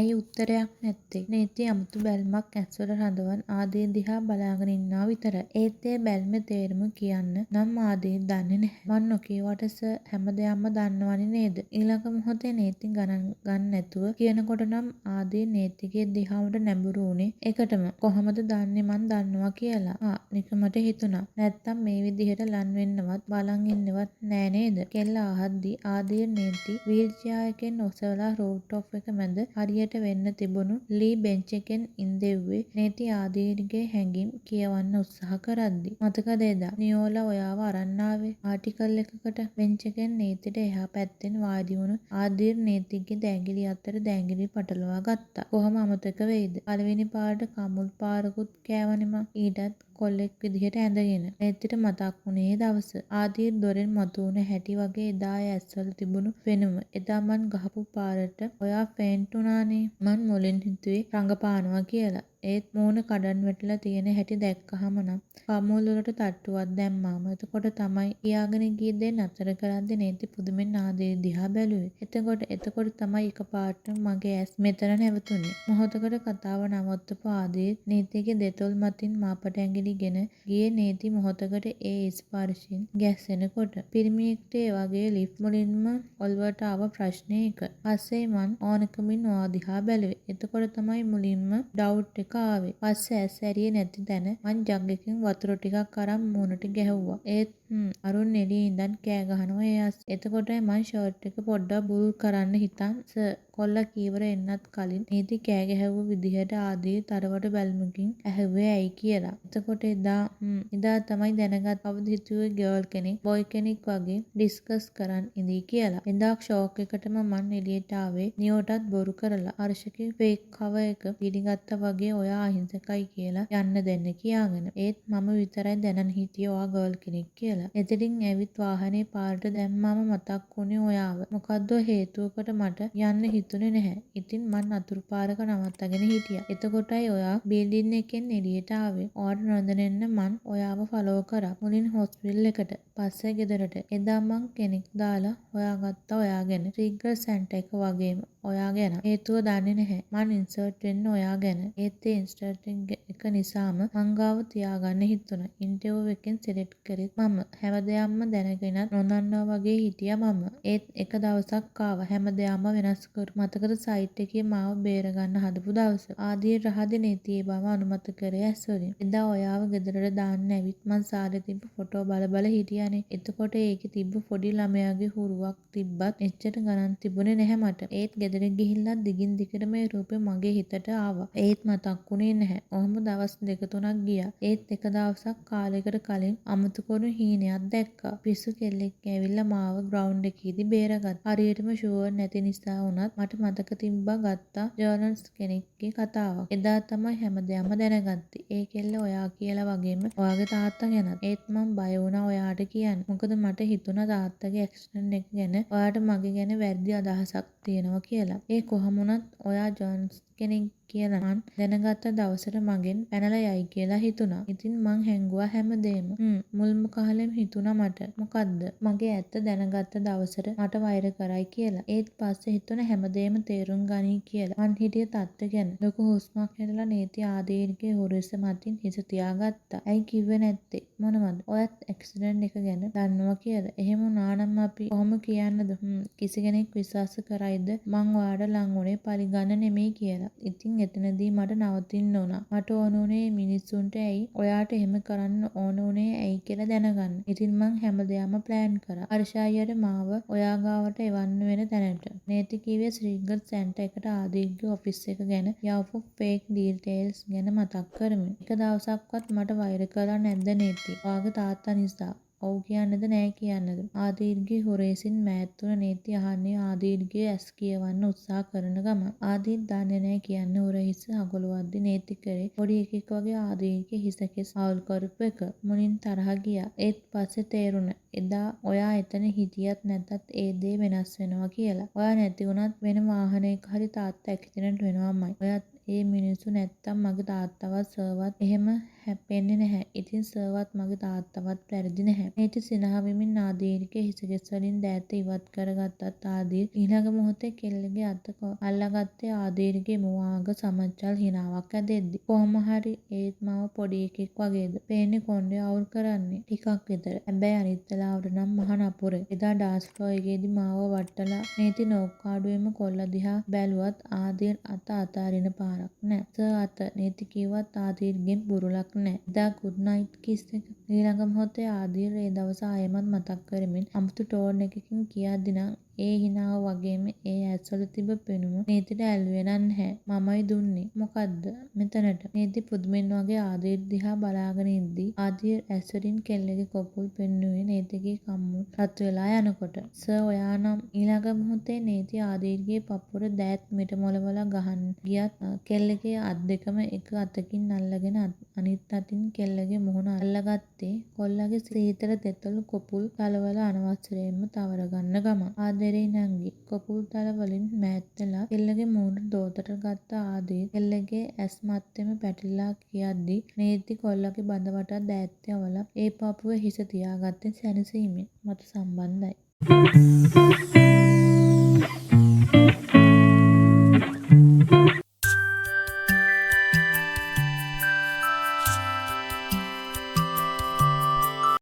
ඇයි උත්තරයක් නැත්තේ? නීති අමුතු බැල්මක් ඇස්වල රඳවන් ආදී දිහා බලාගෙන ඉන්නවා විතරයි. ඒත් ඒ බැල්මේ තේරුම කියන්න නම් ආදී දන්නේ නැහැ. මං නොකියුවට සර් හැම දෙයක්ම දන්නවනේ නේද? ඊළඟ මොහොතේ නීති ගණන් ගන්න නැතුව කියනකොට නම් ආදී නීතිගේ දිහාවට නැඹුරු වුණේ එකටම. කොහොමද දන්නේ මං දන්නවා කියලා? නිකමට හිතුණා. නැත්තම් මේ විදිහට ලන් වෙන්නවත් බලන් ඉන්නවත් නෑ නේද? කෙල්ල අහද්දි ආදී නීති වීල් චෙයා එකෙන් ඔසවලා රූෆ් ටොප් එක මැද හරියට වෙන්න තිබුණු ලී බෙන්ච් එකෙන් ඉන්දෙව්වේ නීති ආදීගේ හැඟීම් කියවන්න උත්සාහ කරද්දි. මතකද එදා නියෝලා ඔයාව අරන් ආවේ ආටිකල් එකකට? බෙන්ච් එකෙන් නීතිට එහා පැත්තෙන් වාඩි වුණු ආදීර් නීතිගේ දෑංගිලි අතර දෑංගිලි පටලවා ගත්තා. කොහොම අමතක වෙයිද? පළවෙනි පාරට කමුල් පාරකුත් කෑවනේ මං. ඊටත් කොල්ලෙක් විදිහට ඇඳගෙන. නීතිට මතක් වුණේ ඒ දවස. ආදීර් දොරෙන් මතුවුණ හැටි වගේ එදා ඒ ඇස්වල තිබුණු පෙනුම. එදා මං ගහපු පාරට ඔයා ෆේන්ට් වුණානේ. මං මුලින් හිතුවේ රඟපානවා කියලා. ඒත් මූණ කඩන් වැටිලා තියෙන හැටි දැක්කහම නම් කමුල් වලට තට්ටුවක් දැම්මාම එතකොට තමයි කියාගෙන ගිය දේ නතර කරද්දී නීති පුදුමෙන් ආදීර් දිහා බැලුවේ. එතකොට තමයි එකපාරටම මගේ ඇස් මෙතන නැවතුනේ. මොහොතකට කතාව නවත්තපු ආදීර් නීතිගේ දෙතොල් මතින් මාපට ඇඟිලිගෙන ගියේ නීති මොහොතකට ඒ ස්පර්ශයෙන් ගැස්සෙනකොට. පිරිමියෙක්ට ඒ වගේ ලිෆ්ට් මුලින්ම ඔල්වට ආව ප්‍රශ්නේ ඒක. පස්සේ මං ඕනකමින් ඔයා දිහා බැලුවේ. එතකොට තමයි මුලින්ම ඩවුට් එක ආවේ. පස්සේ ඇස් ඇරියේ නැති තැන මං ජග් එකෙන් වතුර ටිකක් අරන් මූණට ගැහුවා. ඒත් අරුන් එළියේ ඉඳන් කෑ ගහනවා ඒ අස්සේ. එතකොටයි මං ෂර්ට් එක පොඩ්ඩක් බුරුල් කරන්න හිතන් සර් කොල්ලා කීවර එන්නත් කලින් නීති කෑ ගැහුව විදිහට ආදී තරවට බැල්මකින් ඇහුවේ ඇයි කියලා. එතකොට එදා තමයි දැනගත් කවුද හිතුවේ ගර්ල් කෙනෙක් බොයි කෙනෙක් වගේ ඩිස්කස් කරන් ඉඳී කියලා. එදා ෂෝක් එකටම මං එළියට ආවේ නියෝටත් බොරු කරලා. හර්ෂගේ ෆේක් කවර් එක පිළිගත්තා වගේ ඔයා අහිංසකයි කියලා යන්න දෙන්න කියාගෙන. ඒත් මම විතරයි දැනන් හිටියේ ඔයා ගර්ල් කෙනෙක් කියලා. එතනින් ඇවිත් වාහනේ පාරට දැම්මම මතක් වුණේ ඔයාව. මොකද්ද හේතුවකට මට යන්න හිතුනේ නැහැ. ඉතින් මං අතුරු පාරක නවත්තගෙන හිටියා. එතකොටයි ඔයා බිල්ඩින් එකෙන් එළියට ආවේ. ඔයාට නොදැනෙන්න මං ඔයාව ෆලෝ කරා. මුලින් හොස්පිටල් එකට. පස්සේ ගෙදරට. එදා මං කෙනෙක් දාලා හොයාගත්තා ඔයා ගැන. ට්‍රිගර් සෙන්ටර් එක වගේම ඔයා ගැන. හේතුව දන්නේ නැහැ. මං ඉන්සර්ට් වෙන්න ඔයා ගැන. ඒත් ඒ ඉන්ස්ටන්ට් එක නිසාම මං ගාව තියාගන්න හිතුණා. ඉන්ටර්විව් එකෙන් සිලෙක්ට් කරෙත් මම. හැම දෙයක්ම දැනගෙනත් නොදන්නවා වගේ හිටියා මම. ඒත් එක දවසක් ආවා හැම දෙයක්ම වෙනස් කරු. මතකද සයිට් එකේ මාව බේරගන්න හදපු දවස. ආදී රහදී නීතියේ බව අනුමත කරේ ඇස්වලින්. එදා ඔයාව ගෙදරට දාන්න ඇවිත් මං සාලේ තිබ්බ ෆොටෝ බල හිටියානේ. එතකොට ඒකේ තිබ්බ පොඩි ළමයාගේ හුරුවක් තිබ්බත් එච්චර ගණන් තිබුණේ නැහැ මට. ඒත් ගෙදර ගිහිල්ලා දිගින් දිගටම ඒ රූපේ මගේ හිතට ආවා. ඒත් මතක් වුණේ නැහැ. ඔහොම දවස් 2-3ක් ගියා. ඒත් එක දවසක් කාලෙකට කලින් අමුතු කරන හීනයක් දැක්කා. පිස්සු කෙල්ලෙක් ඇවිල්ලා මාව ග්‍රවුන්ඩ් එකේදී බේරගත්තා. හරියටම ෂුවර් නැති නිසා වුණත් මට මතක තිබ්බා ගත්තා ජර්නලිස්ට් කෙනෙක්ගේ කතාවක්. එදා තමයි හැම දෙයක්ම දැනගත්තේ. ඒ කෙල්ල ඔයා කියලා වගේම ඔයාගේ තාත්තා ගැනත්. ඒත් මං බය වුණා ඔයාට කියන්න. මොකද මට හිතුණා තාත්තගේ ඇක්සිඩන්ට් එක ගැන ඔයාට මගේ ගැන වැරදි අදහසක් තියෙනවා කියලා. ඒ කොහොම වුණත් ඔයා ජර්නලිස්ට් කෙනෙක් කියලා මං දැනගත්ත දවසට මගෙන් පැනලා යයි කියලා හිතුණා. ඉතින් මං හැංගුවා හැමදේම. මුල්ම කාලෙම හිතුණා මට. මොකද්ද? මගේ ඇත්ත දැනගත්ත දවසට මට වෛර කරයි කියලා. ඒත් පස්සේ හිතුණා හැමදේම තේරුම් ගනී කියලා. මං හිටිය තත්ත්වෙ ගැන. ලොකු හුස්මක් හැරලා නීති ආදීර්ගේ හුරෙස්ස මතින් හිස තියාගත්තා. ඇයි කිව්වේ නැත්තේ? මොනවද? ඔයත් ඇක්සිඩන්ට් එක ගැන දන්නවා කියලා. එහෙම වුණා නම් අපි කොහොම කියන්නද? කිසි කෙනෙක් විශ්වාස කරයිද මං ඔයාට ලං වුණේ පරිගන්න නෙමෙයි කියලා. ඉතින් එතනදී මට නවතින්න උනා. මට ඕන උනේ මිනිස්සුන්ට ඇයි ඔයාට එහෙම කරන්න ඕන උනේ ඇයි කියලා දැනගන්න. ඉතින් මං හැමදේම ප්ලෑන් කරා. හර්ෂ අයියට මාව ඔයා ගාවට එවන්න වෙන තැනට. නීති කිව්වේ ශ්‍රීගල් සෙන්ටර් එකට ආදීර්ගේ ඔෆිස් එක ගැන යවපු ෆේක් ඩීටේල්ස් ගැන මතක් කරමින්. එක දවසක්වත් මට වෛර කරලා නැද්ද නීති? ඔයාගේ තාත්තා නිසා. ඔව් කියන්නද නෑ කියන්නද? ආදීර්ගේ හොරේසින් මෑත් වුණ නීති අහන්නේ ආදීර්ගේ ඇස් කියවන්න උත්සාහ කරන ගම. ආදීර් දන්නේ නෑ කියන්න උරහිස හගලවද්දි නීති කරේ පොඩි එකෙක් වගේ ආදීර්ගේ හිස කෙස් අවුල් කරපු එක. මුලින් තරහ ගියා. ඒත් පස්සේ තේරුණා එදා ඔයා එතන හිටියත් නැතත් ඒ දේ වෙනස් වෙනවා කියලා. ඔයා නැති වුණත් වෙන වාහනයක හරි තාත්තා ඇක්සිඩන්ට් වෙනවමයි. ඔයත් ඒ මිනිස්සු නැත්තම් මගේ තාත්තවත් සර්වත් එහෙම හැප්පෙන්නේ නැහැ. ඉතින් සර්වත් මගේ තාත්තවත් වැරදි නැහැ. නීති සිනහ වෙමින් ආදීර්ගේ හිසගෙස් වලින් දෑත ඉවත් කරගත්තත් ආදීර් ඊළඟ මොහොතේ කෙල්ලගේ අත අල්ලගත්තේ ආදීර්ගේ මුව ආග සමච්චල් හිනාවක් ඇදෙද්දි. කොහොම හරි ඒත් මාව පොඩි එකෙක් වගේද පේන්නේ කොණ්ඩේ අවුල් කරන්නේ ටිකක් විතර. හැබැයි අනිත් වෙලාවට නම් මහ නපුරේ. එදා ඩාන්ස් ෆ්ලෝ එකේදී මාව වට්ටලා නීති නෝක්කාඩුවෙම කොල්ල දිහා බැලුවත් ආදීර් අත අතාරින පාරක් නෑ. සර් අත නීති කිව්වත් ආදීර්ගෙන් බුරුලක් නෑ. එදා ගුඩ් නයිට් කිස් එක. ඊළඟ මොහොතේ ආදීර් ඒ දවස ආයෙමත් මතක් කරමින් අමුතු ටෝන් එකකින් කියද්දි නම් ඒ හිනාව වගේම ඒ ඇස්වල තිබ්බ පෙනුම නීතිට ඇල්ලුවේ නැහැ. මමයි දුන්නේ. මොකද්ද? මෙතනට. නීති පුදුමෙන් වගේ ආදීර් දිහා බලාගෙන ඉද්දි ආදීර් ඇස්වලින් කෙල්ලගේ කොපුල් පෙන්නුවේ නීතිගේ කම්මුල් රත් වෙලා යනකොට. සර් ඔයා නම් ඊළඟ මොහොතේ නීති ආදීර්ගේ පපුවට දෑත් මිට මොලවලා ගහන්න ගියත් කෙල්ලගේ අත් දෙකම එක අතකින් අල්ලගෙන අනිත් අතින් කෙල්ලගේ මුහුණ අල්ලගත්තේ කොල්ලගේ සීතල තෙතළු කොපුල් තලවල අනවසරයෙන්ම තවර ගන්න ගමන්. ආදරේ නංගි කොපුල් තල වලින් මෑත් වෙලා කෙල්ලගේ මූණ දෝතට ගත්ත ආදීර් කෙල්ලගේ ඇස් මත්තෙම පැටලිලා කියද්දි නීති කොල්ලගේ බඳ වටා දෑත් යවලා ඒ පපුවේ හිස තියාගත්තේ සැනසීමෙන්. මට සම්බන්ධයි.